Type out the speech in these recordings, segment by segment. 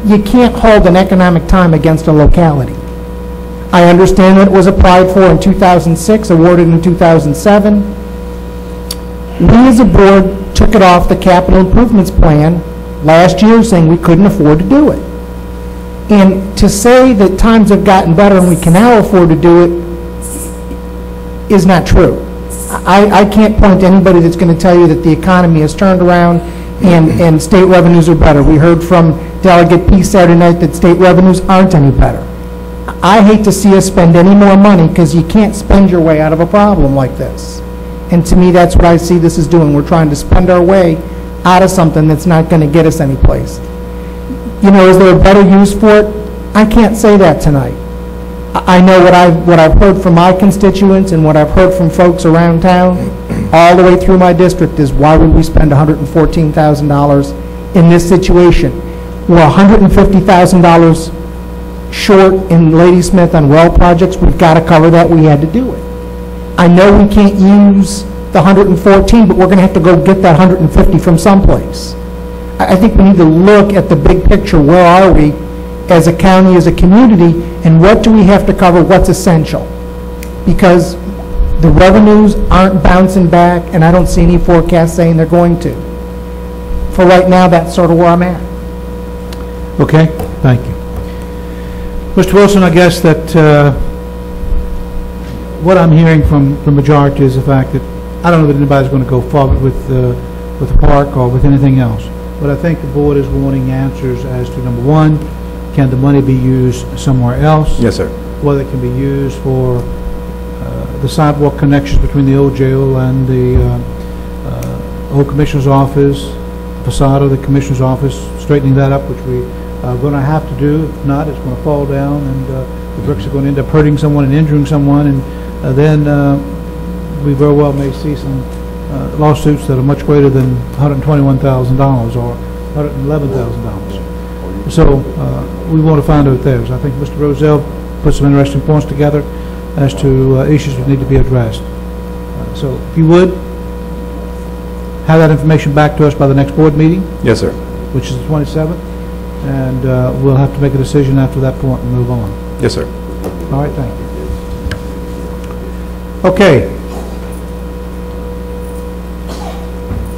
you can't hold an economic time against a locality. I understand that it was applied for in 2006, awarded in 2007. We as a board took it off the capital improvements plan last year, saying we couldn't afford to do it. And to say that times have gotten better and we can now afford to do it is not true. I can't point to anybody that's going to tell you that the economy has turned around and state revenues are better. We heard from Delegate Pease Saturday night that state revenues aren't any better. I hate to see us spend any more money because you can't spend your way out of a problem like this. And to me, that's what I see this is doing. We're trying to spend our way out of something that's not going to get us anyplace. You know, is there a better use for it? I can't say that tonight. I know what I've heard from my constituents and what I've heard from folks around town, all the way through my district, is why would we spend $114,000 in this situation? We're $150,000 short in Ladysmith on well projects. We've got to cover that. We had to do it. I know we can't use the 114, but we're going to have to go get that 150 from someplace. I think we need to look at the big picture. Where are we as a county, as a community, and what do we have to cover, what's essential? Because the revenues aren't bouncing back, and I don't see any forecast saying they're going to. For right now, that's sort of where I'm at. Okay, thank you. Mr. Wilson, I guess that what I'm hearing from the majority is the fact that I don't know that anybody's going to go forward with the park or with anything else. But I think the board is wanting answers as to, number one, can the money be used somewhere else? Yes, sir. Whether it can be used for the sidewalk connections between the old jail and the old commissioner's office, facade of the commissioner's office, straightening that up, which we are going to have to do. If not, it's going to fall down, and the bricks are going to end up hurting someone and injuring someone, and then we very well may see some lawsuits that are much greater than $121,000 or $111,000. So we want to find out those. I think Mr. Rozelle put some interesting points together as to issues that need to be addressed. So if you would, have that information back to us by the next board meeting. Yes, sir. Which is the 27th. And we'll have to make a decision after that point and move on. Yes, sir. All right, thank you. Okay.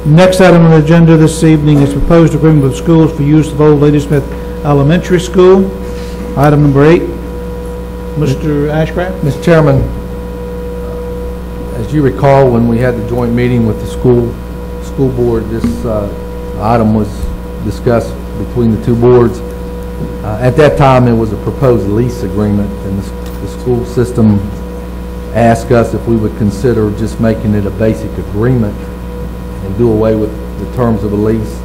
Next item on the agenda this evening is proposed agreement with schools for use of Old Ladysmith Elementary School. Item number 8. Mr. Ashcraft? Mr. Chairman, as you recall, when we had the joint meeting with the school board, this item was discussed between the two boards. At that time, it was a proposed lease agreement, and the school system asked us if we would consider just making it a basic agreement and do away with the terms of a lease.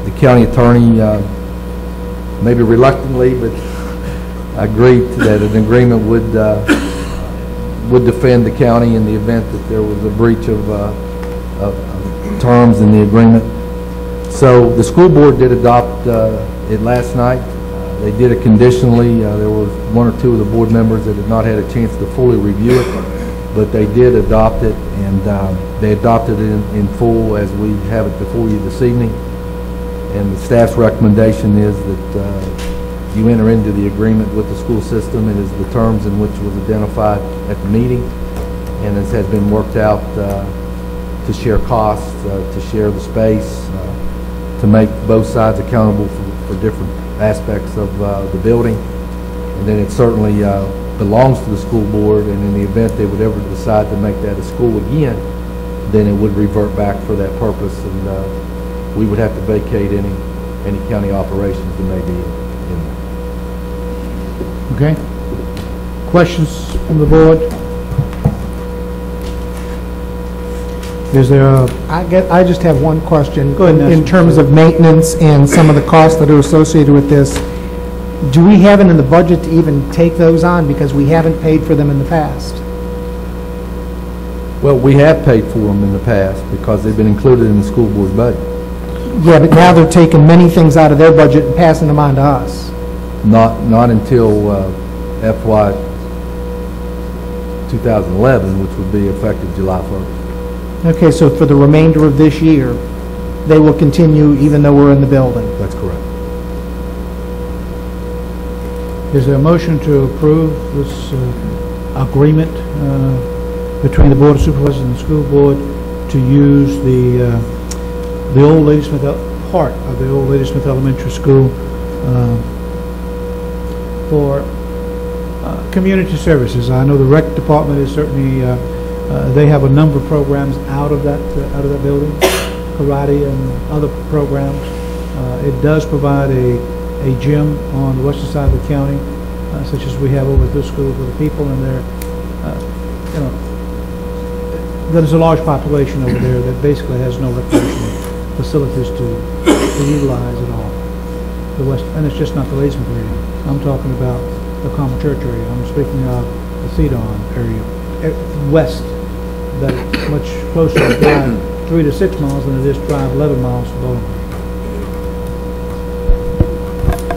The county attorney, maybe reluctantly, but agreed that an agreement would defend the county in the event that there was a breach of terms in the agreement. So the school board did adopt it last night. They did it conditionally. There was one or two of the board members that had not had a chance to fully review it, but they did adopt it, and they adopted it in full as we have it before you this evening. And the staff's recommendation is that you enter into the agreement with the school system. It is the terms in which was identified at the meeting, and as has been worked out to share costs, to share the space, to make both sides accountable for different aspects of the building. And then it certainly belongs to the school board, and in the event they would ever decide to make that a school again, then it would revert back for that purpose, and we would have to vacate any county operations that may be in there. Okay. Questions from the board? Is there a... I just have one question. Go ahead, in terms of maintenance and some of the costs that are associated with this. Do we have it in the budget to even take those on, because we haven't paid for them in the past? Well, we have paid for them in the past because they've been included in the school board budget. Yeah, but now they're taking many things out of their budget and passing them on to us. Not until FY 2011, which would be effective July 1st. Okay, so for the remainder of this year, they will continue even though we're in the building. That's correct. Is there a motion to approve this agreement between the Board of Supervisors and the school board to use the old Ladysmith, part of the old Ladysmith Elementary School for community services? I know the rec department is certainly, they have a number of programs out of that building, karate and other programs. It does provide a gym on the western side of the county, such as we have over at this school for the people, and there, you know, there's a large population over there that basically has no recreational facilities to utilize at all. The west, and it's just not the Ladysmith area. I'm talking about the Common Church area. I'm speaking of the Cedon area, west, that it's much closer to drive 3 to 6 miles than it is to drive 11 miles to Bowling.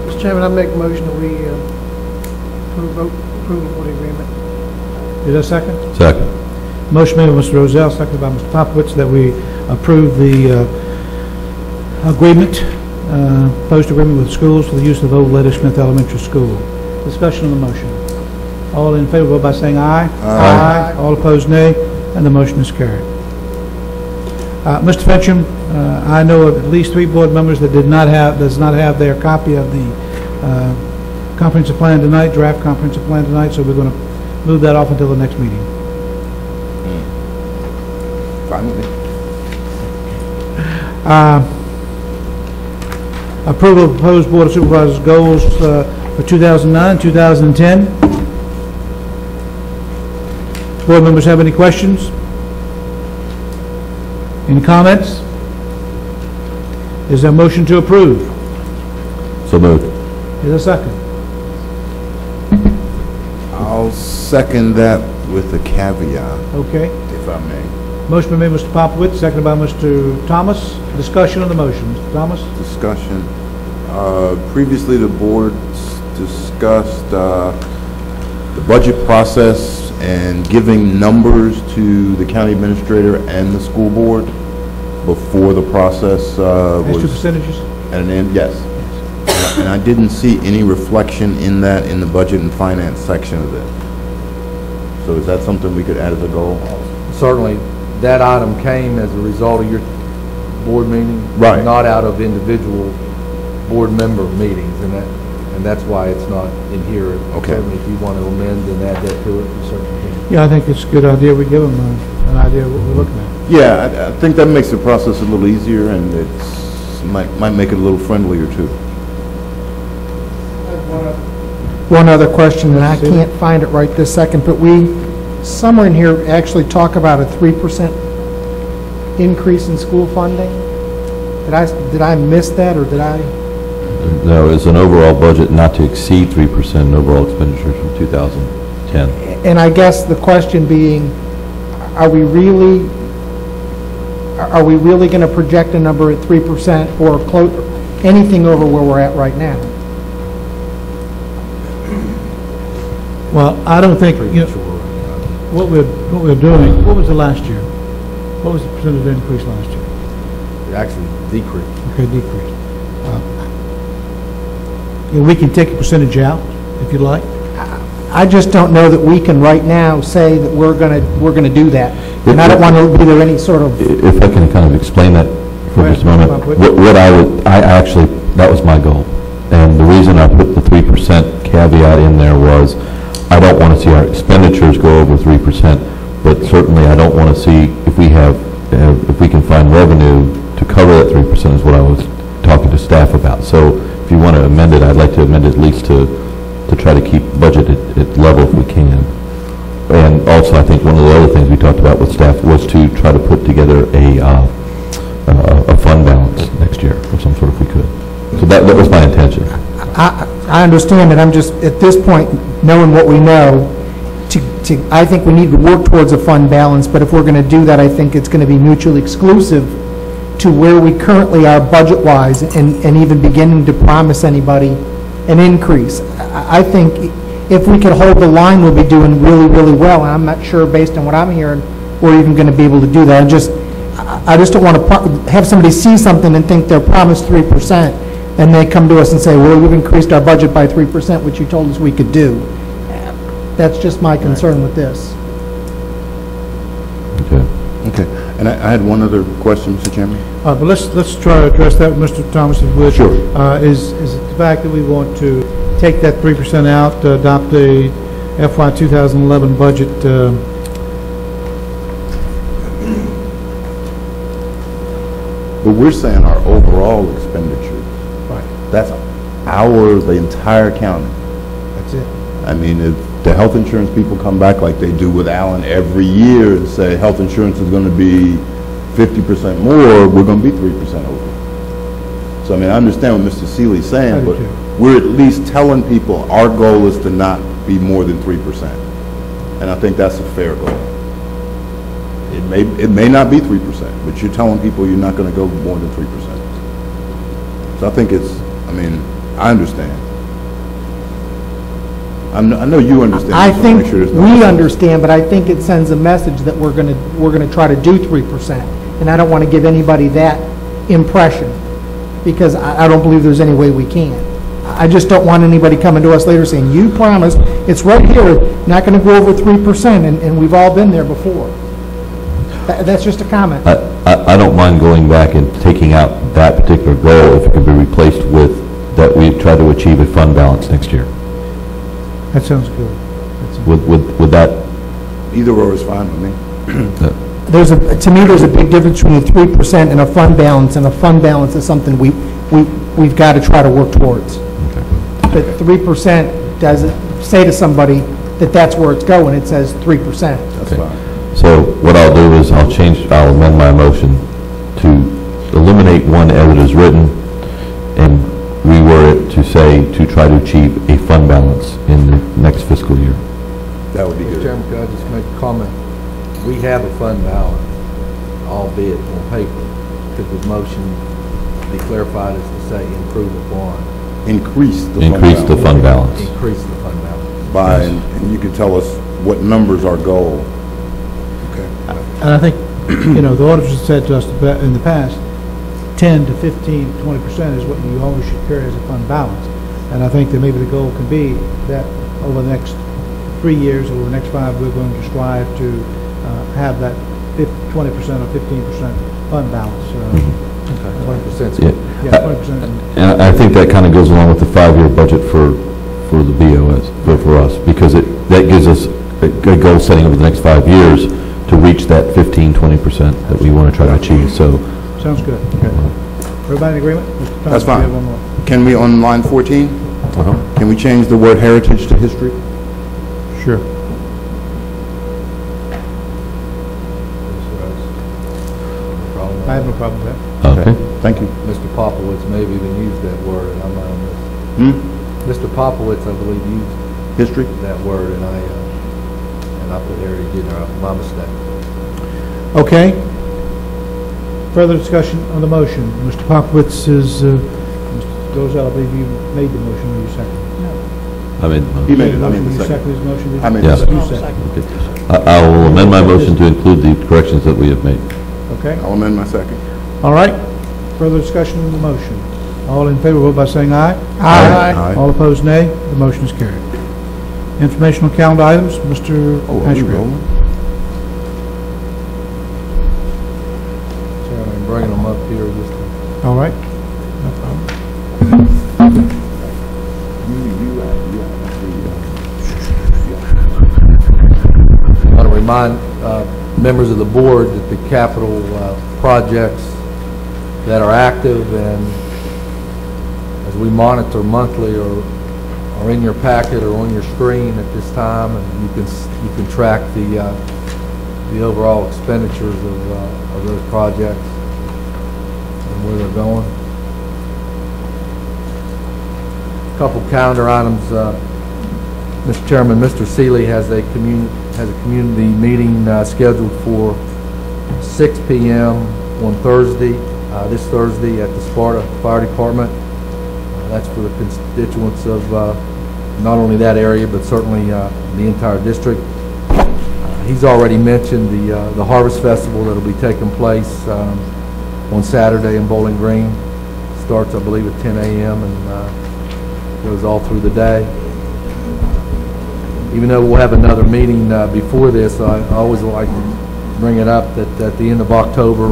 Mr. Chairman, I make a motion that we approve of the agreement. Is there a second? Second. Motion made by Mr. Rozelle, seconded by Mr. Popowitz, that we approve the agreement, post agreement with schools for the use of old Ladysmith Elementary School. Discussion on the motion. All in favor, vote by saying aye. Aye. All opposed, nay, and the motion is carried. Mr. Fetcham, I know of at least 3 board members that does not have their copy of the comprehensive plan tonight, draft comprehensive plan tonight, so we're going to move that off until the next meeting. Fine with me. Approval of proposed Board of Supervisors goals for 2009, 2010. Board members have any questions? Any comments? Is there a motion to approve? So moved. Is there a second? I'll second that with a caveat, Okay. if I may. Motion been made, Mr. Popowitz, seconded by Mr. Thomas. Discussion on the motion. Mr. Thomas? Discussion. Previously, the board discussed the budget process and giving numbers to the county administrator and the school board before the process As to was percentages? at an end. Yes. And I didn't see any reflection in that in the budget and finance section of it. So is that something we could add as a goal? Certainly, that item came as a result of your board meeting. Right. Not out of individual board member meetings, and that's why it's not in here. Okay. Certainly, if you want to amend and add that to it, you certainly can. Yeah, I think it's a good idea. We give them an idea of what we're looking at. Yeah, I think that makes the process a little easier, and it's might make it a little friendlier too. One other question, and I can't find it right this second, but we, somewhere in here, actually talk about a 3% increase in school funding. Did I miss that, or did I? No, it's an overall budget not to exceed 3% in overall expenditures from 2010. And I guess the question being, are we really going to project a number at 3% or anything over where we're at right now? Well, I don't think, you know, what we're doing, what was the last year? What was the percentage increase last year? It actually decreased. Okay, decrease. Yeah, we can take a percentage out, if you'd like. I just don't know that we can right now say that we're gonna do that. And I don't want to be there any sort of... If I can kind of explain that for just a moment, that was my goal. And the reason I put the 3% caveat in there was, I don't want to see our expenditures go over 3%, but certainly I don't want to see if we can find revenue to cover that 3% is what I was talking to staff about. So if you want to amend it, I'd like to amend it at least to try to keep budget at level if we can. And also, I think one of the other things we talked about with staff was to try to put together a fund balance next year of some sort if we could. So that was my intention. I understand it. I'm just, at this point, knowing what we know, I think we need to work towards a fund balance, but if we're going to do that, I think it's going to be mutually exclusive to where we currently are budget-wise and even beginning to promise anybody an increase. I think if we could hold the line, we'll be doing really, really well, and I'm not sure, based on what I'm hearing, we're even going to be able to do that. I just don't want to have somebody see something and think they're promised 3%, and they come to us and say, well, we've increased our budget by 3%, which you told us we could do. That's just my concern with this. Okay. Okay. And I had one other question, Mr. Chairman. But let's try to address that, Mr. Thomas, if you would. Sure. Is it the fact that we want to take that 3% out, adopt a FY 2011 budget, But we're saying our overall expenditures. Right. That's the entire county. that's it. I mean, if the health insurance people come back like they do with Allen every year and say health insurance is going to be 50% more, we're going to be 3% over. So, I mean, I understand what Mr. Seeley's I saying, do but too. we're at least telling people our goal is to not be more than 3%. And I think that's a fair goal. It may not be 3%, but you're telling people you're not going to go more than 3%. So I think I understand. I know you understand. I so think make sure there's no we misunderstanding. understand, but I think it sends a message that we're gonna try to do 3%. And I don't want to give anybody that impression, because I don't believe there's any way we can. I just don't want anybody coming to us later saying, you promised, it's right here, not going to go over 3%, and we've all been there before. That's just a comment. I don't mind going back and taking out that particular goal if it can be replaced with that we try to achieve a fund balance next year. That sounds good. Would that, Either or is fine with me. To me, there's a big difference between 3% and a fund balance, and a fund balance is something we've got to try to work towards. But 3% doesn't say to somebody that that's where it's going, it says 3%. That's fine. so what I'll do is I'll amend my motion to eliminate one as it is written and reword it to say to try to achieve a fund balance in the next fiscal year. That would be Mr. good. Chairman, could I just make a comment? We have a fund balance, albeit on paper. Could the motion be clarified as to say improve upon? Increase the Fund balance. Increase the fund balance. By, and you can tell us what numbers our goal. Okay. And I think, the auditors have said to us in the past, 10 to 15, 20% is what you always should carry as a fund balance. And I think that maybe the goal can be that over the next 3 years, over the next 5, we're going to strive to have that 20% or 15% fund balance. 20%. Yeah. Yeah, 20%. And I think that kind of goes along with the 5-year budget for the BOS, for us, because that gives us a goal setting over the next 5 years to reach that 15-20% that we want to try to achieve. So Sounds good. Okay. Everybody in agreement? Mr. Thomas, That's we have fine. one more. Can we, on line 14, can we change the word heritage to history? Sure. I have no problem with that. okay. Thank you. Mr. Popowitz maybe even used that word, and I might have missed. Mr. Popowitz, I believe, used History? that word, and I put heritage in there, my mistake. Okay. Further discussion on the motion. Mr. Popowitz is, Mr. Gozal, I believe you made the motion, or you seconded? I mean, He made it, I mean You the second. seconded his motion? did I you? made the the You second. seconded. I will amend my motion to include the corrections that we have made. Okay. I'll amend my second. All right. Further discussion on the motion. All in favor, vote by saying aye. Aye. All opposed, nay. The motion is carried. Informational calendar items, Mr. Oh, are we Ashby. rolling? Chairman, bringing them up here just to All right. No problem. I want to remind members of the board that the capital projects that are active and as we monitor monthly are in your packet or on your screen at this time, and you can track the overall expenditures of those projects and where they're going. A couple calendar items. Mr. Chairman, Mr. Seeley has a community meeting scheduled for 6 p.m. on Thursday, this Thursday at the Sparta Fire Department. That's for the constituents of not only that area, but certainly the entire district. He's already mentioned the Harvest Festival that will be taking place on Saturday in Bowling Green. starts, I believe, at 10 a.m. and goes all through the day. Even though we'll have another meeting before this, I always like to bring it up that at the end of October,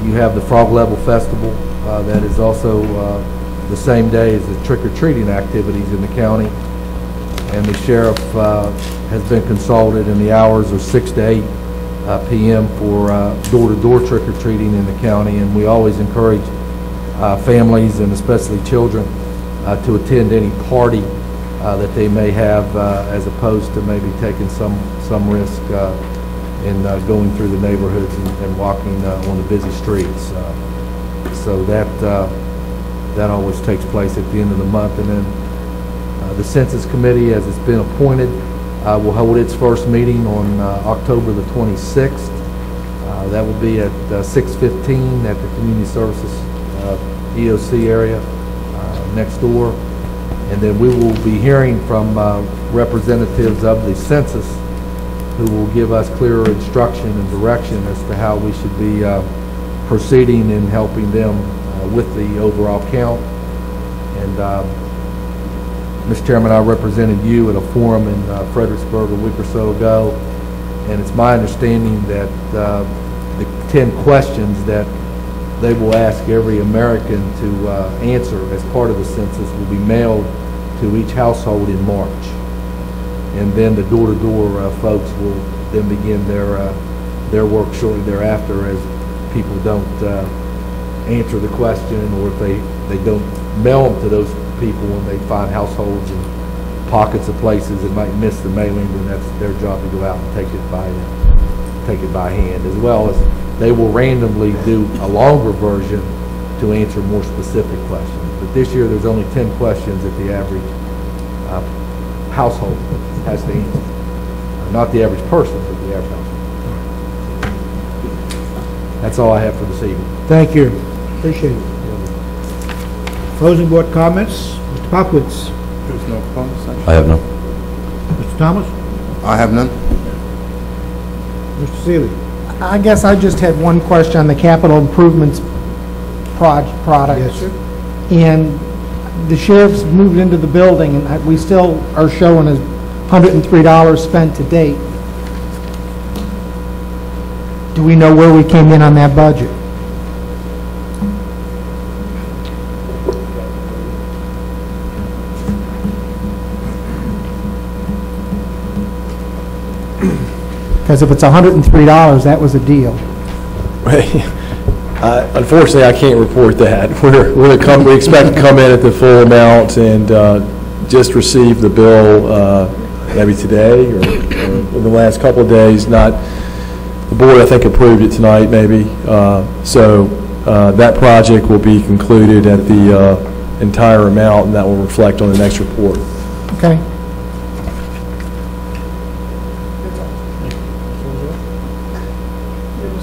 you have the Frog Level Festival. That is also the same day as the trick-or-treating activities in the county. And the sheriff has been consulted, and the hours are 6 to 8 p.m. for door-to-door trick-or-treating in the county. And we always encourage families, and especially children, to attend any party that they may have, as opposed to maybe taking some risk in going through the neighborhoods and walking on the busy streets. So that always takes place at the end of the month. And then the Census Committee, as it's been appointed, will hold its first meeting on October the 26th. That will be at 6:15 at the Community Services EOC area next door. And then we will be hearing from representatives of the census who will give us clearer instruction and direction as to how we should be proceeding in helping them with the overall count. And Mr. Chairman, I represented you at a forum in Fredericksburg a week or so ago, and it's my understanding that the 10 questions that they will ask every American to answer as part of the census will be mailed to each household in March. And then the door-to-door folks will then begin their work shortly thereafter, as people don't answer the question, or if they don't mail them to those people when they find households and pockets of places that might miss the mailing, then that's their job to go out and take it by hand, as well as they will randomly do a longer version to answer more specific questions. But this year there's only 10 questions that the average household has to answer. Not the average person, but the average household. That's all I have for this evening. Thank you. Appreciate it. Closing board comments. Mr. Popowitz. There's no comments. I have no. Mr. Thomas. I have none. Mr. Seeley. I guess I just had one question on the capital improvements product. Yes, sir. And the sheriff's moved into the building, and we still are showing as $103 spent to date. Do we know where we came in on that budget? Because if it's $103, that was a deal. Unfortunately, I can't report that. We expect to come in at the full amount and just receive the bill maybe today or in the last couple of days. The board, I think, approved it tonight, maybe. So that project will be concluded at the entire amount, and that will reflect on the next report. Okay.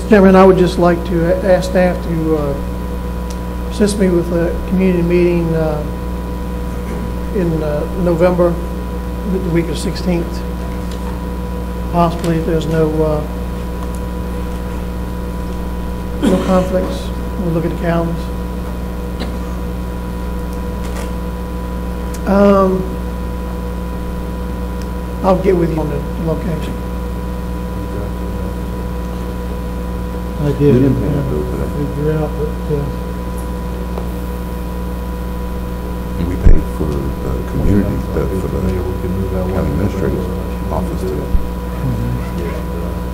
Mr. Chairman, I would just like to ask staff to assist me with a community meeting in November, the week of 16th. Possibly, if there's no conflicts, we'll look at the calendars. I'll get with you on the location. I did. We didn't pay that bill today. Figure out what, We paid for the community, for the county administrator's office today.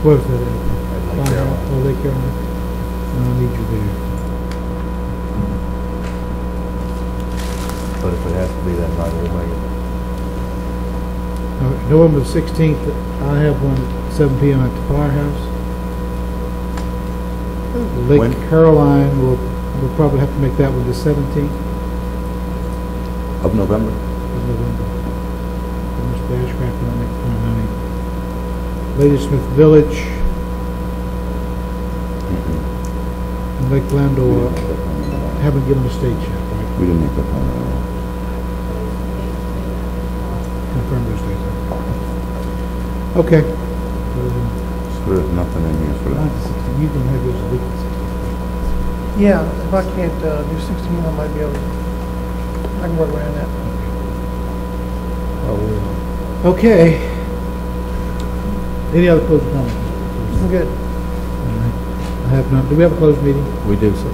where's that at? Oh, Lake Carolina. No, I need you there. But if it has to be that night, we'll make it. November the 16th, I have one at 7 p.m. at the firehouse. Lake When? Caroline, we'll probably have to make that one the 17th Of November? of November. Mr. Ashcraft will make the 29th. Lady Smith Village and Lake Landor haven't given us dates yet, right? We didn't make that one. Confirm those dates. Okay. So there's nothing in here for that. You can have yours the week of Yeah, if I can't do 16, I might be able to, I can work around that. Okay. Any other closed comments? I'm good. I have none. Do we have a closed meeting? We do, sir.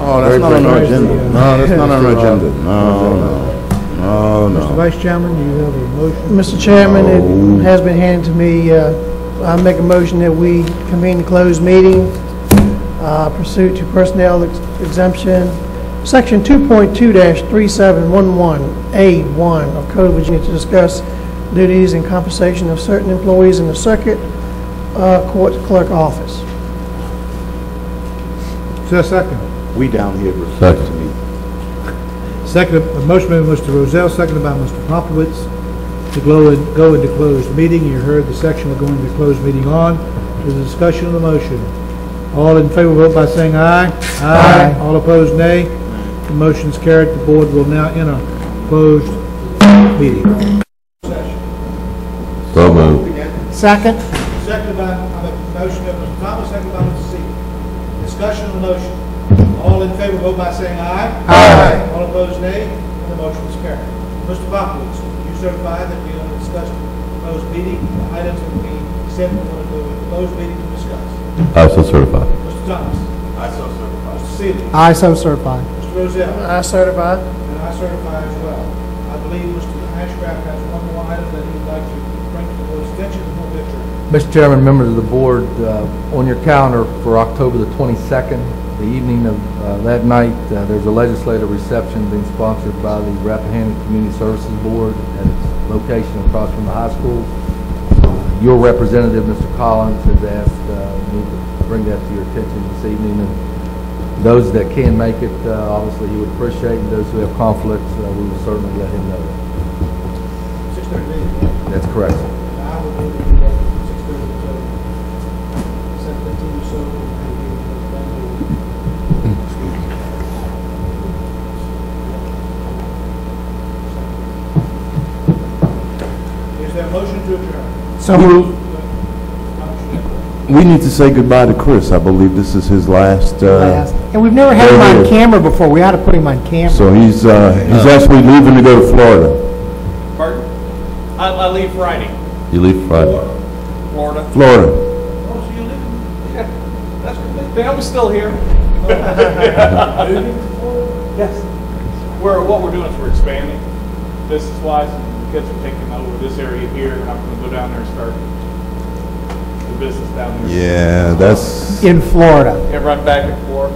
Oh, that's not on our agenda. No, that's not on our agenda. No, no, Mr. no. Vice Chairman, do you have a motion? Mr. Chairman, it has been handed to me, I make a motion that we convene a closed meeting pursuant to personnel exemption, section 2.2-3711A1 of Code of Virginia to discuss duties and compensation of certain employees in the circuit court clerk office. Is there a second? We down here refuse Second. to meet. Second, a motion by Mr. Rozell, seconded by Mr. Popovich to go into closed meeting. You heard the section we're going into closed meeting on. There's a discussion of the motion. All in favor vote by saying aye. Aye. All opposed, nay. The motion is carried. The board will now enter closed meeting. So moved. Second? Seconded by, motion of Mr. Thomas, seconded by Mr. Seaver. Discussion of the motion. All in favor vote by saying aye. Aye. All opposed, nay. And the motion is carried. Mr. Popovich, you certify that we only discussed closed meeting, items that we said we want to do in closed meeting to discuss. I so certify. Mr. Thomas. I so certify. Mr. Seaver. I so certify. Mr. Rozell. I certify. And I certify as well. I believe Mr. Ashcraft has one more item that he would like to bring to the board's attention before we adjourn. Mr. Chairman, members of the board, on your calendar for October the 22nd, the evening of that night, there's a legislative reception being sponsored by the Rappahannock Community Services Board at its location across from the high school. Your representative, Mr. Collins, has asked me to bring that to your attention this evening. And those that can make it, obviously he would appreciate, and those who have conflicts, we will certainly let him know. 6:30. That's correct, sir. I will be there from 6:30 to 7:15 or so. Is there a motion to adjourn? So moved. We need to say goodbye to Chris. I believe this is his last, And we've never had him on camera before. We ought to put him on camera. so he's actually leaving to go to Florida. Pardon? I leave Friday. You leave Friday. Florida. Florida. Oh, so you live? Yeah, that's good. Family's still here. Yes. What we're doing is we're expanding business-wise. The kids are taking over this area here, and I'm going to go down there and start the business down there. Yeah, that's, In Florida. And run back and forth.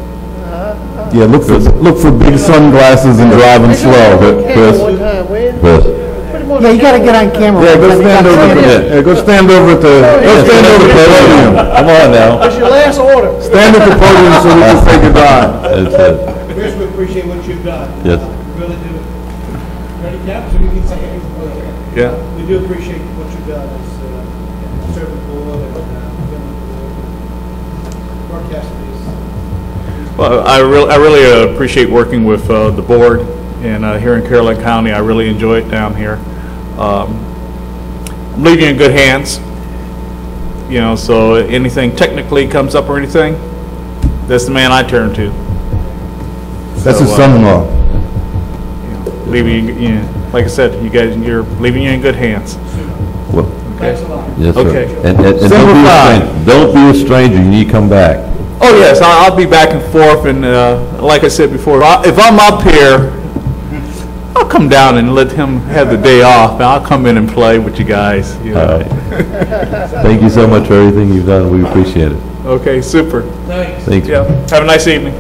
yeah, look for big sunglasses and driving slow. Chris? One time, when? Chris? Yeah, you gotta get on camera. Yeah, go stand over at the, go stand over at the, go stand over at the podium. Come on now. That's your last order. Stand at the podium so we can say goodbye. That's it. Chris, we appreciate what you've done. Yes. We really do. Ready, Cap? So you can say anything. Yeah. We do appreciate what you've done as serving the board and broadcasting these. Well, I really appreciate working with the board, and here in Caroline County, I really enjoy it down here. I'm leaving you in good hands, you know, so anything technically comes up or anything, that's the man I turn to. That's his So, son-in-law. Leaving you, like I said, you're leaving you in good hands. Well, Thanks a lot. yes, sir. Okay. And don't be a stranger. You need to come back. Oh, yes, I'll be back and forth, and like I said before, if I'm up here, I'll come down and let him have the day off, and I'll come in and play with you guys. You know. All right. Thank you so much for everything you've done. We appreciate it. Okay, super. Thanks. Thanks. Yeah, have a nice evening.